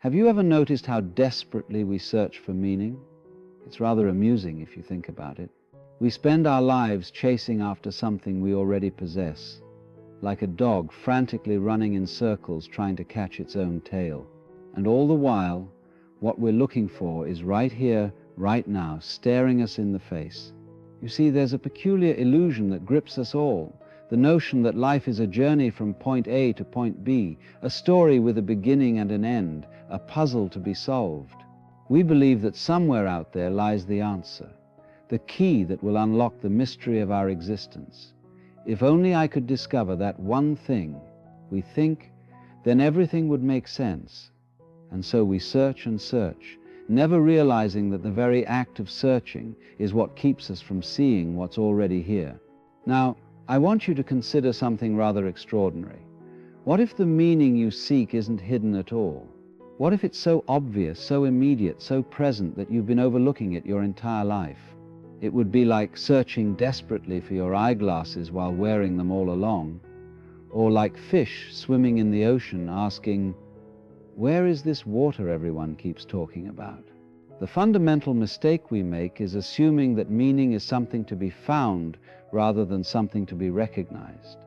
Have you ever noticed how desperately we search for meaning? It's rather amusing if you think about it. We spend our lives chasing after something we already possess, like a dog frantically running in circles trying to catch its own tail. And all the while, what we're looking for is right here, right now, staring us in the face. You see, there's a peculiar illusion that grips us all, the notion that life is a journey from point A to point B, a story with a beginning and an end, a puzzle to be solved. We believe that somewhere out there lies the answer, the key that will unlock the mystery of our existence. If only I could discover that one thing, we think, then everything would make sense. And so we search and search, never realizing that the very act of searching is what keeps us from seeing what's already here. Now, I want you to consider something rather extraordinary. What if the meaning you seek isn't hidden at all? What if it's so obvious, so immediate, so present that you've been overlooking it your entire life? It would be like searching desperately for your eyeglasses while wearing them all along, or like fish swimming in the ocean asking, "Where is this water everyone keeps talking about?" The fundamental mistake we make is assuming that meaning is something to be found rather than something to be recognized.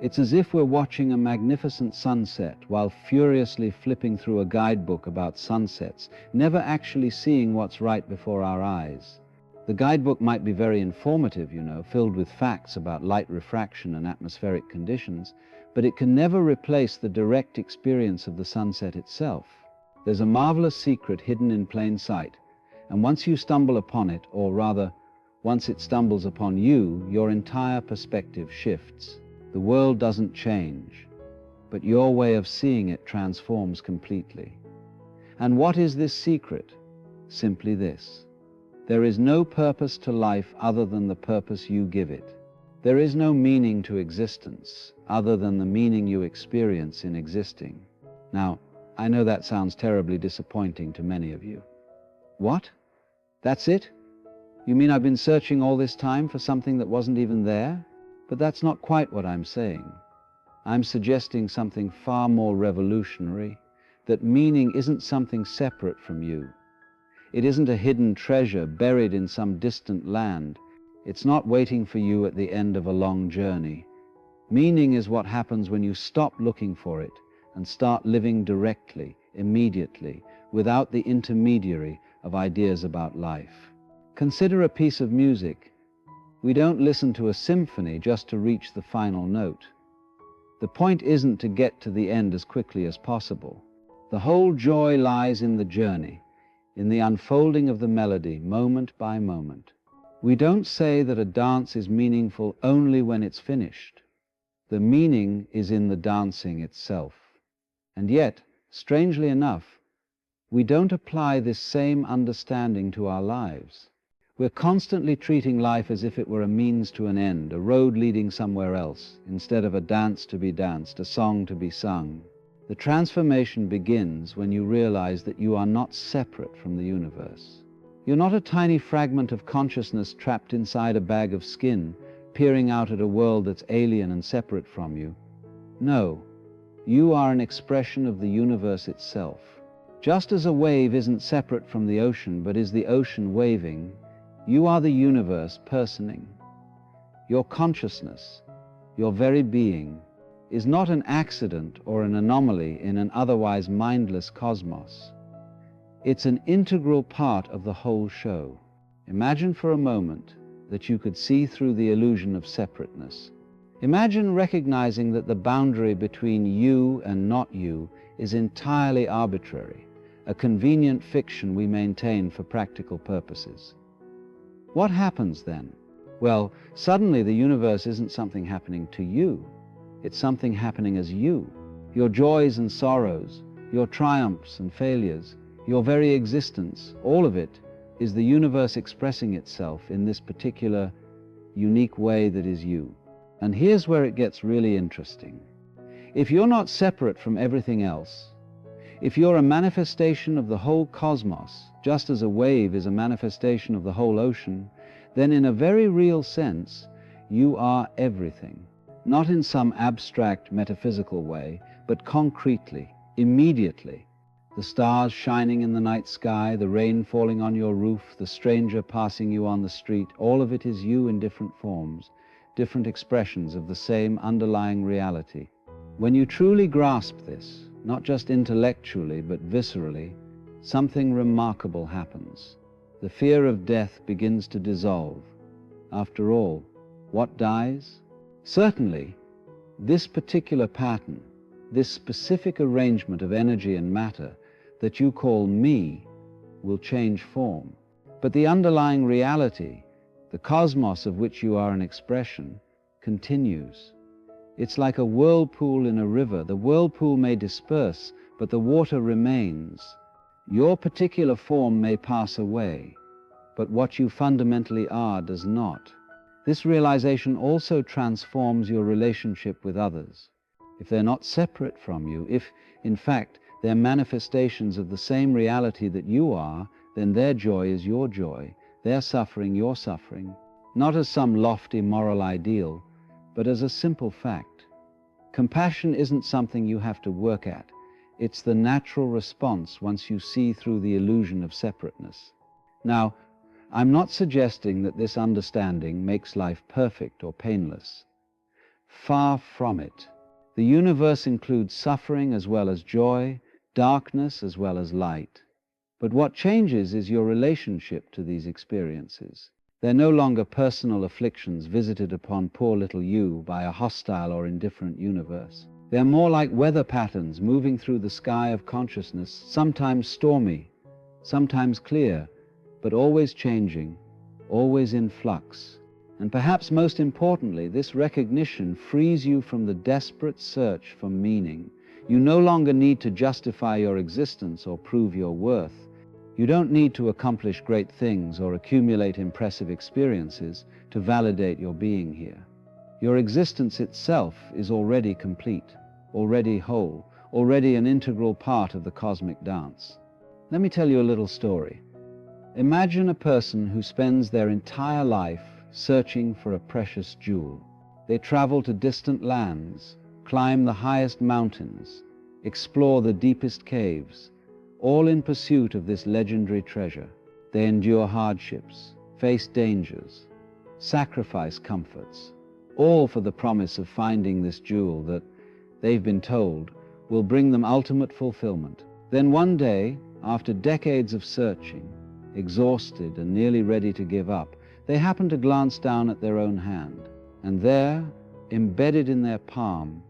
It's as if we're watching a magnificent sunset while furiously flipping through a guidebook about sunsets, never actually seeing what's right before our eyes. The guidebook might be very informative, filled with facts about light refraction and atmospheric conditions, but it can never replace the direct experience of the sunset itself. There's a marvelous secret hidden in plain sight, and once you stumble upon it, or rather, once it stumbles upon you, your entire perspective shifts. The world doesn't change, but your way of seeing it transforms completely. And what is this secret? Simply this: there is no purpose to life other than the purpose you give it. There is no meaning to existence other than the meaning you experience in existing. Now, I know that sounds terribly disappointing to many of you. What? That's it? You mean I've been searching all this time for something that wasn't even there? But that's not quite what I'm saying. I'm suggesting something far more revolutionary, that meaning isn't something separate from you. It isn't a hidden treasure buried in some distant land. It's not waiting for you at the end of a long journey. Meaning is what happens when you stop looking for it and start living directly, immediately, without the intermediary of ideas about life. Consider a piece of music. We don't listen to a symphony just to reach the final note. The point isn't to get to the end as quickly as possible. The whole joy lies in the journey, in the unfolding of the melody, moment by moment. We don't say that a dance is meaningful only when it's finished. The meaning is in the dancing itself. And yet, strangely enough, we don't apply this same understanding to our lives. We're constantly treating life as if it were a means to an end, a road leading somewhere else, instead of a dance to be danced, a song to be sung. The transformation begins when you realize that you are not separate from the universe. You're not a tiny fragment of consciousness trapped inside a bag of skin, peering out at a world that's alien and separate from you. No, you are an expression of the universe itself. Just as a wave isn't separate from the ocean, but is the ocean waving, you are the universe personing. Your consciousness, your very being, is not an accident or an anomaly in an otherwise mindless cosmos. It's an integral part of the whole show. Imagine for a moment that you could see through the illusion of separateness. Imagine recognizing that the boundary between you and not you is entirely arbitrary, a convenient fiction we maintain for practical purposes. What happens then? Well, suddenly the universe isn't something happening to you. It's something happening as you. Your joys and sorrows, your triumphs and failures, your very existence, all of it is the universe expressing itself in this particular, unique way that is you. And here's where it gets really interesting. If you're not separate from everything else, if you're a manifestation of the whole cosmos, just as a wave is a manifestation of the whole ocean, then in a very real sense, you are everything. Not in some abstract metaphysical way, but concretely, immediately. The stars shining in the night sky, the rain falling on your roof, the stranger passing you on the street, all of it is you in different forms, different expressions of the same underlying reality. When you truly grasp this, not just intellectually but viscerally, something remarkable happens. The fear of death begins to dissolve. After all, what dies? Certainly, this particular pattern, this specific arrangement of energy and matter that you call me, will change form. But the underlying reality, the cosmos of which you are an expression, continues. It's like a whirlpool in a river. The whirlpool may disperse, but the water remains. Your particular form may pass away, but what you fundamentally are does not. This realization also transforms your relationship with others. If they're not separate from you, if, in fact, they're manifestations of the same reality that you are, then their joy is your joy, their suffering your suffering, not as some lofty moral ideal, but as a simple fact. Compassion isn't something you have to work at. It's the natural response once you see through the illusion of separateness. Now, I'm not suggesting that this understanding makes life perfect or painless. Far from it. The universe includes suffering as well as joy, darkness as well as light. But what changes is your relationship to these experiences. They're no longer personal afflictions visited upon poor little you by a hostile or indifferent universe. They're more like weather patterns moving through the sky of consciousness, sometimes stormy, sometimes clear, but always changing, always in flux. And perhaps most importantly, this recognition frees you from the desperate search for meaning. You no longer need to justify your existence or prove your worth. You don't need to accomplish great things or accumulate impressive experiences to validate your being here. Your existence itself is already complete, already whole, already an integral part of the cosmic dance. Let me tell you a little story. Imagine a person who spends their entire life searching for a precious jewel. They travel to distant lands, climb the highest mountains, explore the deepest caves, all in pursuit of this legendary treasure. They endure hardships, face dangers, sacrifice comforts, all for the promise of finding this jewel that, they've been told, will bring them ultimate fulfillment. Then one day, after decades of searching, exhausted and nearly ready to give up, they happen to glance down at their own hand, and there, embedded in their palm,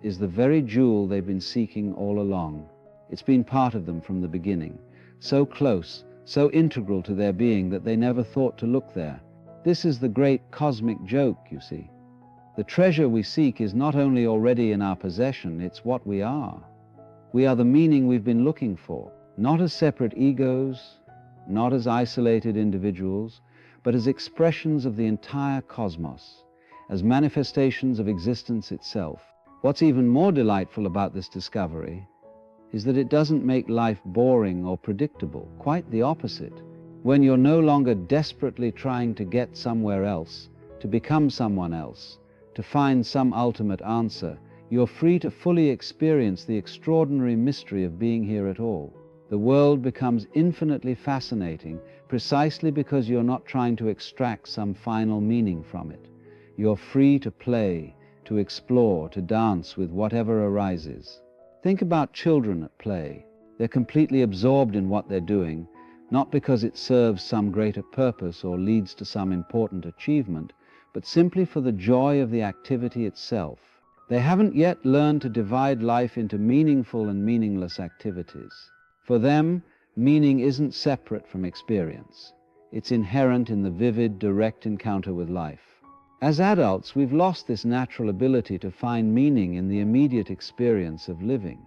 is the very jewel they've been seeking all along. It's been part of them from the beginning, so close, so integral to their being that they never thought to look there. This is the great cosmic joke, you see. The treasure we seek is not only already in our possession, it's what we are. We are the meaning we've been looking for, not as separate egos, not as isolated individuals, but as expressions of the entire cosmos, as manifestations of existence itself. What's even more delightful about this discovery is that it doesn't make life boring or predictable, quite the opposite. When you're no longer desperately trying to get somewhere else, to become someone else, to find some ultimate answer, you're free to fully experience the extraordinary mystery of being here at all. The world becomes infinitely fascinating precisely because you're not trying to extract some final meaning from it. You're free to play, to explore, to dance with whatever arises. Think about children at play. They're completely absorbed in what they're doing, not because it serves some greater purpose or leads to some important achievement, but simply for the joy of the activity itself. They haven't yet learned to divide life into meaningful and meaningless activities. For them, meaning isn't separate from experience. It's inherent in the vivid, direct encounter with life. As adults, we've lost this natural ability to find meaning in the immediate experience of living.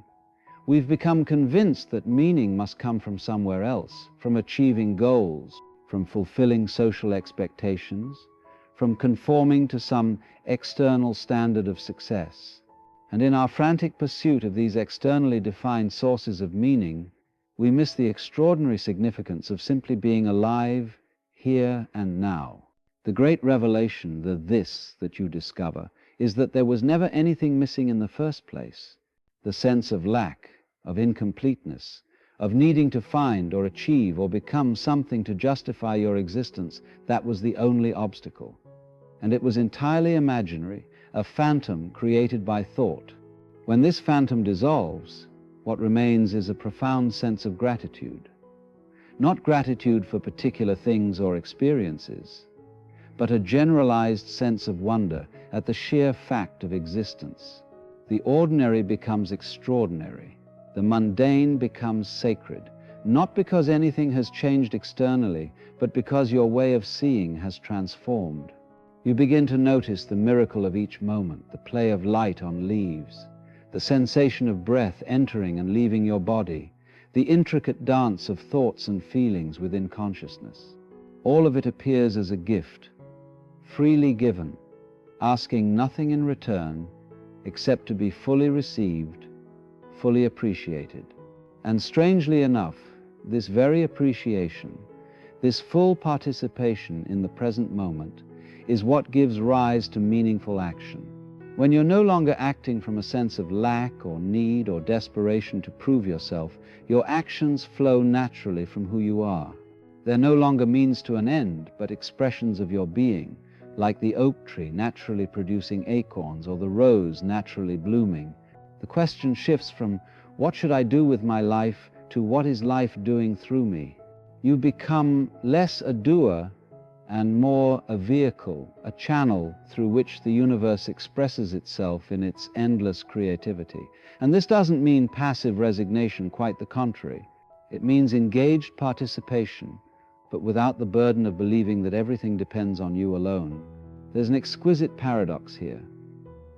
We've become convinced that meaning must come from somewhere else, from achieving goals, from fulfilling social expectations, from conforming to some external standard of success. And in our frantic pursuit of these externally defined sources of meaning, we miss the extraordinary significance of simply being alive, here and now. The great revelation, the this that you discover, is that there was never anything missing in the first place. The sense of lack, of incompleteness, of needing to find or achieve or become something to justify your existence, that was the only obstacle. And it was entirely imaginary, a phantom created by thought. When this phantom dissolves, what remains is a profound sense of gratitude. Not gratitude for particular things or experiences, but a generalized sense of wonder at the sheer fact of existence. The ordinary becomes extraordinary. The mundane becomes sacred, not because anything has changed externally, but because your way of seeing has transformed. You begin to notice the miracle of each moment, the play of light on leaves, the sensation of breath entering and leaving your body, the intricate dance of thoughts and feelings within consciousness. All of it appears as a gift, freely given, asking nothing in return except to be fully received, fully appreciated. And strangely enough, this very appreciation, this full participation in the present moment, is what gives rise to meaningful action. When you're no longer acting from a sense of lack or need or desperation to prove yourself, your actions flow naturally from who you are. They're no longer means to an end, but expressions of your being, like the oak tree naturally producing acorns or the rose naturally blooming. The question shifts from what should I do with my life to what is life doing through me? You become less a doer and more a vehicle, a channel through which the universe expresses itself in its endless creativity. And this doesn't mean passive resignation, quite the contrary. It means engaged participation, but without the burden of believing that everything depends on you alone. There's an exquisite paradox here.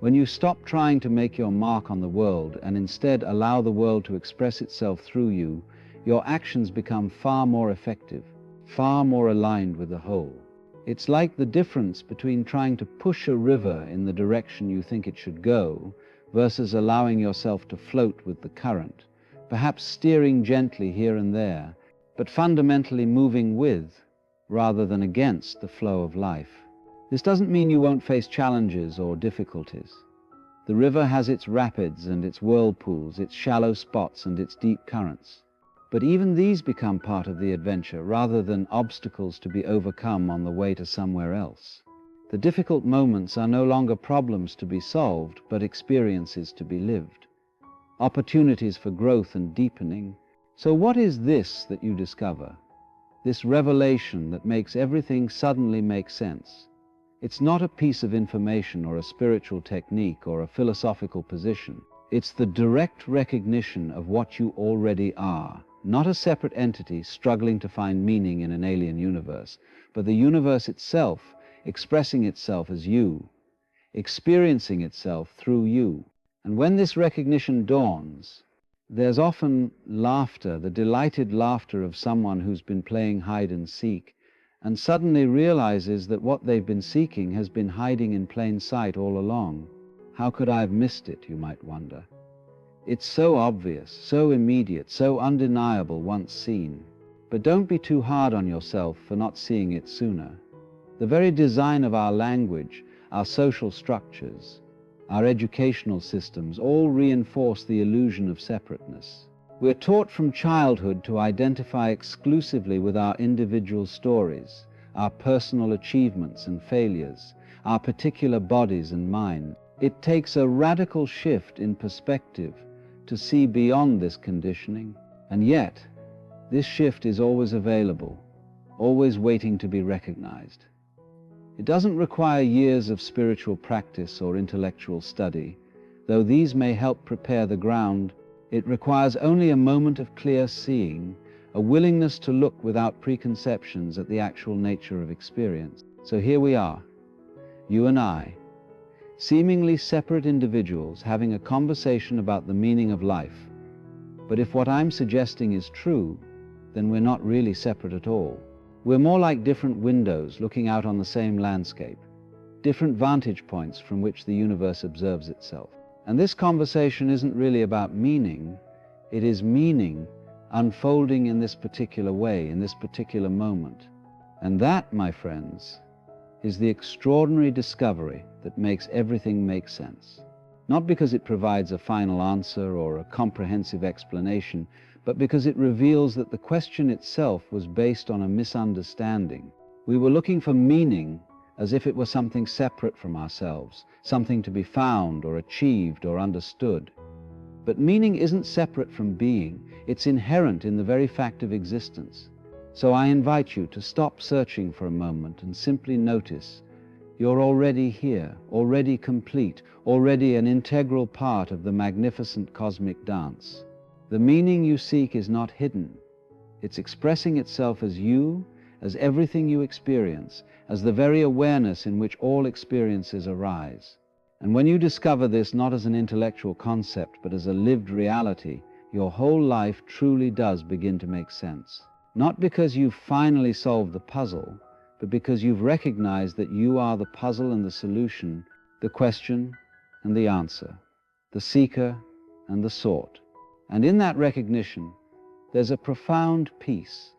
When you stop trying to make your mark on the world and instead allow the world to express itself through you, your actions become far more effective, far more aligned with the whole. It's like the difference between trying to push a river in the direction you think it should go versus allowing yourself to float with the current, perhaps steering gently here and there, but fundamentally moving with, rather than against, the flow of life. This doesn't mean you won't face challenges or difficulties. The river has its rapids and its whirlpools, its shallow spots and its deep currents. But even these become part of the adventure rather than obstacles to be overcome on the way to somewhere else. The difficult moments are no longer problems to be solved, but experiences to be lived, opportunities for growth and deepening. So what is this that you discover? This revelation that makes everything suddenly make sense. It's not a piece of information or a spiritual technique or a philosophical position. It's the direct recognition of what you already are. Not a separate entity struggling to find meaning in an alien universe, but the universe itself expressing itself as you, experiencing itself through you. And when this recognition dawns, there's often laughter, the delighted laughter of someone who's been playing hide and seek, and suddenly realizes that what they've been seeking has been hiding in plain sight all along. How could I have missed it, you might wonder? It's so obvious, so immediate, so undeniable once seen. But don't be too hard on yourself for not seeing it sooner. The very design of our language, our social structures, our educational systems all reinforce the illusion of separateness. We're taught from childhood to identify exclusively with our individual stories, our personal achievements and failures, our particular bodies and mind. It takes a radical shift in perspective to see beyond this conditioning, and yet this shift is always available, always waiting to be recognized. It doesn't require years of spiritual practice or intellectual study, though these may help prepare the ground. It requires only a moment of clear seeing, a willingness to look without preconceptions at the actual nature of experience. So here we are, you and I, seemingly separate individuals having a conversation about the meaning of life. But if what I'm suggesting is true, then we're not really separate at all. We're more like different windows looking out on the same landscape, different vantage points from which the universe observes itself. And this conversation isn't really about meaning, it is meaning unfolding in this particular way, in this particular moment. And that, my friends, is the extraordinary discovery that makes everything make sense. Not because it provides a final answer or a comprehensive explanation, but because it reveals that the question itself was based on a misunderstanding. We were looking for meaning as if it were something separate from ourselves, something to be found or achieved or understood. But meaning isn't separate from being, it's inherent in the very fact of existence. So I invite you to stop searching for a moment and simply notice you're already here, already complete, already an integral part of the magnificent cosmic dance. The meaning you seek is not hidden. It's expressing itself as you, as everything you experience, as the very awareness in which all experiences arise. And when you discover this not as an intellectual concept, but as a lived reality, your whole life truly does begin to make sense. Not because you've finally solved the puzzle, but because you've recognized that you are the puzzle and the solution, the question and the answer, the seeker and the sought. And in that recognition, there's a profound peace,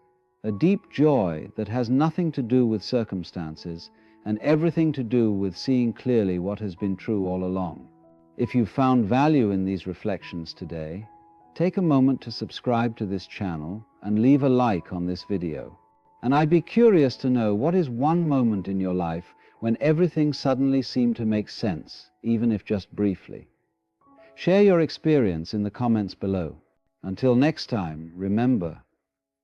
a deep joy that has nothing to do with circumstances and everything to do with seeing clearly what has been true all along. If you've found value in these reflections today, take a moment to subscribe to this channel and leave a like on this video. And I'd be curious to know, what is one moment in your life when everything suddenly seemed to make sense, even if just briefly? Share your experience in the comments below. Until next time, remember,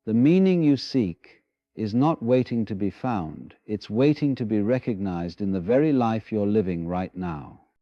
the meaning you seek is not waiting to be found, it's waiting to be recognized in the very life you're living right now.